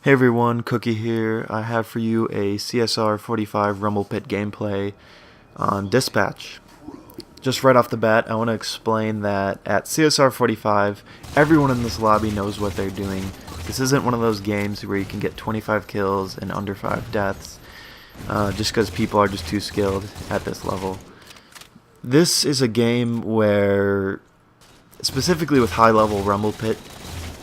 Hey everyone, Cookie here. I have for you a CSR 45 Rumble Pit gameplay on Dispatch. Just right off the bat, I want to explain that at CSR 45, everyone in this lobby knows what they're doing. This isn't one of those games where you can get 25 kills and under 5 deaths, just because people are just too skilled at this level. This is a game where, specifically with high level Rumble Pit,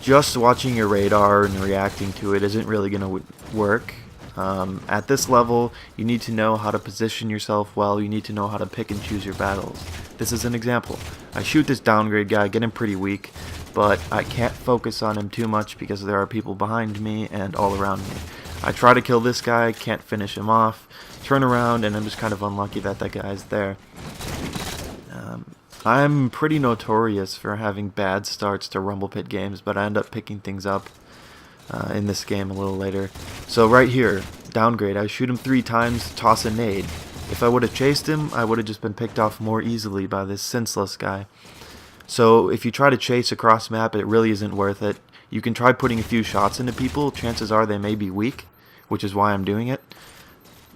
just watching your radar and reacting to it isn't really going to work. At this level, you need to know how to position yourself well, you need to know how to pick and choose your battles. This is an example. I shoot this downgrade guy, get him pretty weak, but I can't focus on him too much because there are people behind me and all around me. I try to kill this guy, can't finish him off, turn around, and I'm just kind of unlucky that that guy's there. I'm pretty notorious for having bad starts to Rumble Pit games, but I end up picking things up in this game a little later. So right here, downgrade, I shoot him 3 times, toss a nade. If I would have chased him, I would have just been picked off more easily by this senseless guy. So if you try to chase across map, it really isn't worth it. You can try putting a few shots into people, chances are they may be weak, which is why I'm doing it.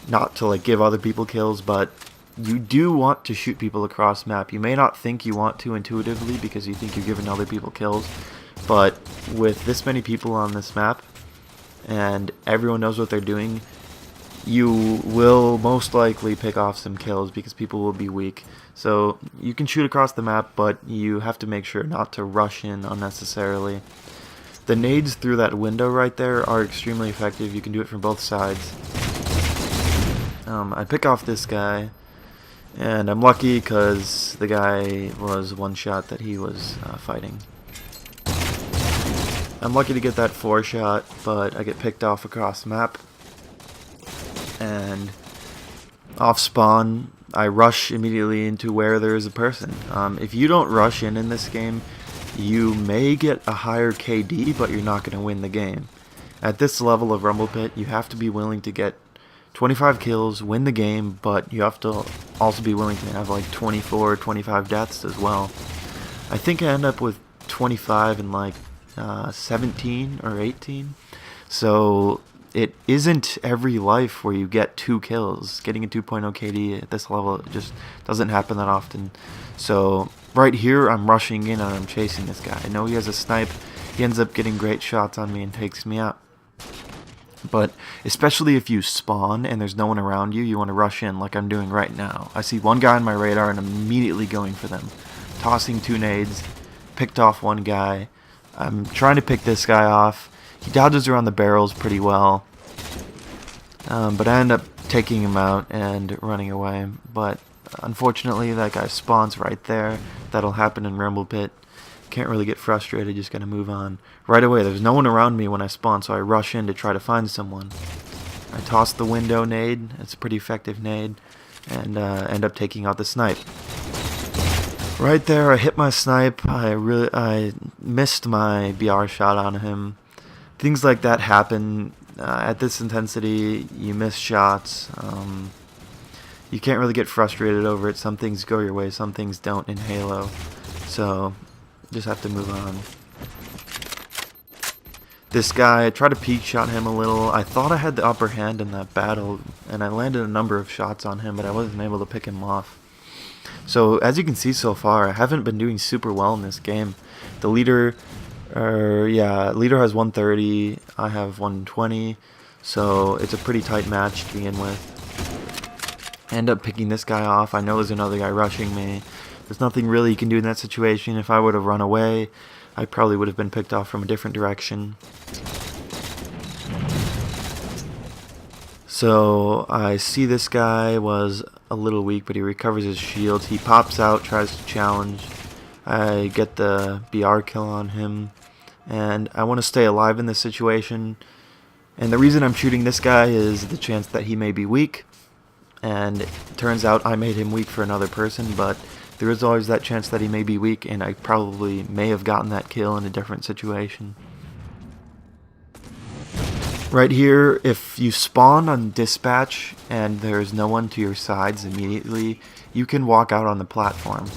Not to give other people kills, but you do want to shoot people across map. You may not think you want to intuitively because you think you're giving other people kills, but with this many people on this map and everyone knows what they're doing, you will most likely pick off some kills because people will be weak. So you can shoot across the map, but you have to make sure not to rush in unnecessarily. The nades through that window right there are extremely effective. You can do it from both sides. I pick off this guy, and I'm lucky because the guy was one shot that he was fighting. I'm lucky to get that 4 shot, but I get picked off across the map. And off spawn, I rush immediately into where there is a person. If you don't rush in this game, you may get a higher KD, but you're not going to win the game. At this level of Rumble Pit, you have to be willing to get 25 kills, win the game, but you have to also be willing to have 24, 25 deaths as well. I think I end up with 25 and 17 or 18. So it isn't every life where you get 2 kills. Getting a 2.0 KD at this level just doesn't happen that often. So right here I'm rushing in and I'm chasing this guy. I know he has a snipe. He ends up getting great shots on me and takes me out. But especially if you spawn and there's no one around you, you want to rush in like I'm doing right now. I see one guy on my radar and I'm immediately going for them. Tossing 2 nades, picked off one guy. I'm trying to pick this guy off. He dodges around the barrels pretty well. But I end up taking him out and running away. But unfortunately that guy spawns right there. That'll happen in Rumble Pit. Can't really get frustrated, just gotta move on. Right away, there's no one around me when I spawn, so I rush in to try to find someone. I toss the window nade, it's a pretty effective nade, and end up taking out the snipe. Right there, I hit my snipe, I missed my BR shot on him. Things like that happen. At this intensity, you miss shots. You can't really get frustrated over it. Some things go your way, some things don't in Halo. So just have to move on. This guy, I tried to peek shot him a little. I thought I had the upper hand in that battle, and I landed a number of shots on him, but I wasn't able to pick him off. So as you can see so far, I haven't been doing super well in this game. The leader, leader has 130, I have 120, so it's a pretty tight match to begin with. I end up picking this guy off. I know there's another guy rushing me. There's nothing really you can do in that situation. If I would have run away, I probably would have been picked off from a different direction. So I see this guy was a little weak, but he recovers his shield. He pops out, tries to challenge. I get the BR kill on him, and I want to stay alive in this situation. And the reason I'm shooting this guy is the chance that he may be weak. And it turns out I made him weak for another person, but there is always that chance that he may be weak, and I probably may have gotten that kill in a different situation. Right here, if you spawn on dispatch and there's no one to your sides immediately, you can walk out on the platform.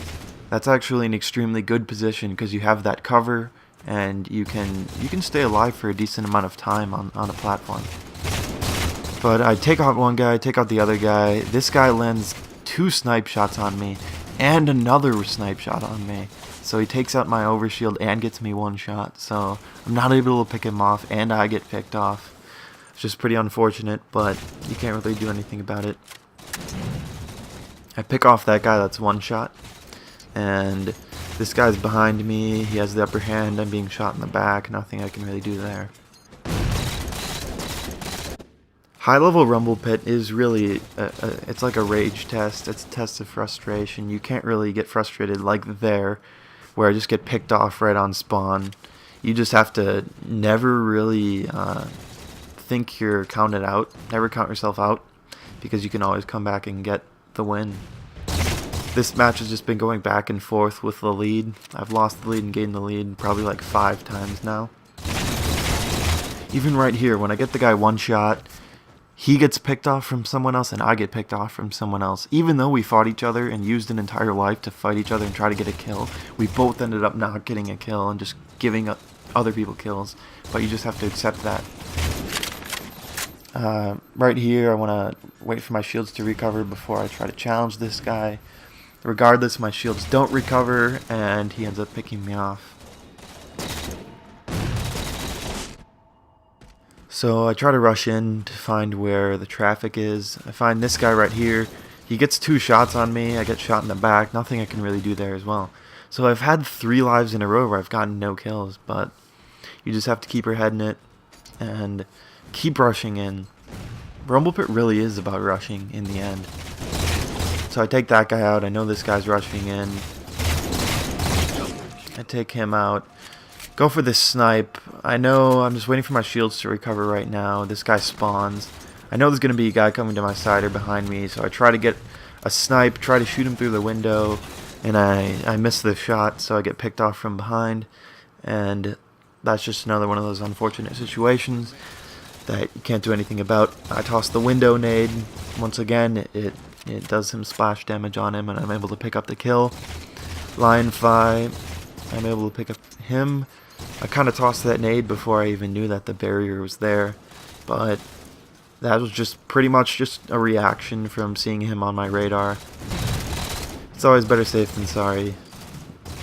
That's actually an extremely good position because you have that cover and you can stay alive for a decent amount of time on a platform. But I take out one guy, take out the other guy. This guy lands 2 snipe shots on me and another snipe shot on me. So he takes out my overshield and gets me 1 shot. So I'm not able to pick him off, and I get picked off. It's just pretty unfortunate, but you can't really do anything about it. I pick off that guy that's 1 shot, and this guy's behind me. He has the upper hand. I'm being shot in the back. Nothing I can really do there. High-level Rumble Pit is really, it's like a rage test. It's a test of frustration. You can't really get frustrated like there, where I just get picked off right on spawn. You just have to never really think you're counted out. Never count yourself out, because you can always come back and get the win. This match has just been going back and forth with the lead. I've lost the lead and gained the lead probably like 5 times now. Even right here, when I get the guy 1 shot, he gets picked off from someone else and I get picked off from someone else. Even though we fought each other and used an entire life to fight each other and try to get a kill, we both ended up not getting a kill and just giving up other people kills. But you just have to accept that. Right here, I want to wait for my shields to recover before I try to challenge this guy. Regardless, my shields don't recover and he ends up picking me off. So I try to rush in to find where the traffic is. I find this guy right here. He gets 2 shots on me. I get shot in the back. Nothing I can really do there as well. So I've had 3 lives in a row where I've gotten no kills, but you just have to keep your head in it and keep rushing in. Rumble Pit really is about rushing in the end. So I take that guy out. I know this guy's rushing in. I take him out. Go for this snipe. I know I'm just waiting for my shields to recover right now. This guy spawns. I know there's going to be a guy coming to my side or behind me, so I try to get a snipe, try to shoot him through the window, and I miss the shot, so I get picked off from behind. And that's just another one of those unfortunate situations that you can't do anything about. I toss the window nade. Once again, it does some splash damage on him, and I'm able to pick up the kill. Lion Fi, I'm able to pick up him. I kind of tossed that nade before I even knew that the barrier was there, but that was just pretty much just a reaction from seeing him on my radar. It's always better safe than sorry,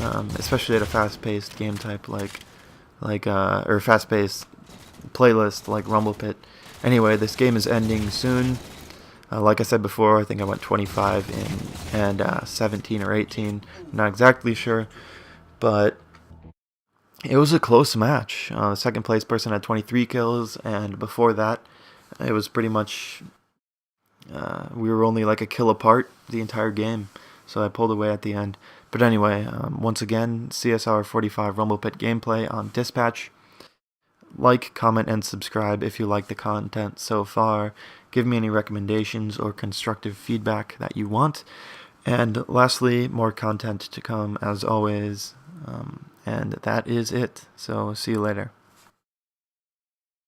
especially at a fast-paced game type or fast-paced playlist like Rumble Pit. Anyway, this game is ending soon. Like I said before, I think I went 25 and 17 or 18. I'm not exactly sure, but it was a close match. The second place person had 23 kills, and before that, it was pretty much, we were only like a kill apart the entire game, so I pulled away at the end. But anyway, once again, CSR 45 Rumble Pit gameplay on Dispatch. Like, comment, and subscribe if you like the content so far. Give me any recommendations or constructive feedback that you want. And lastly, more content to come as always. And that is it. So see you later.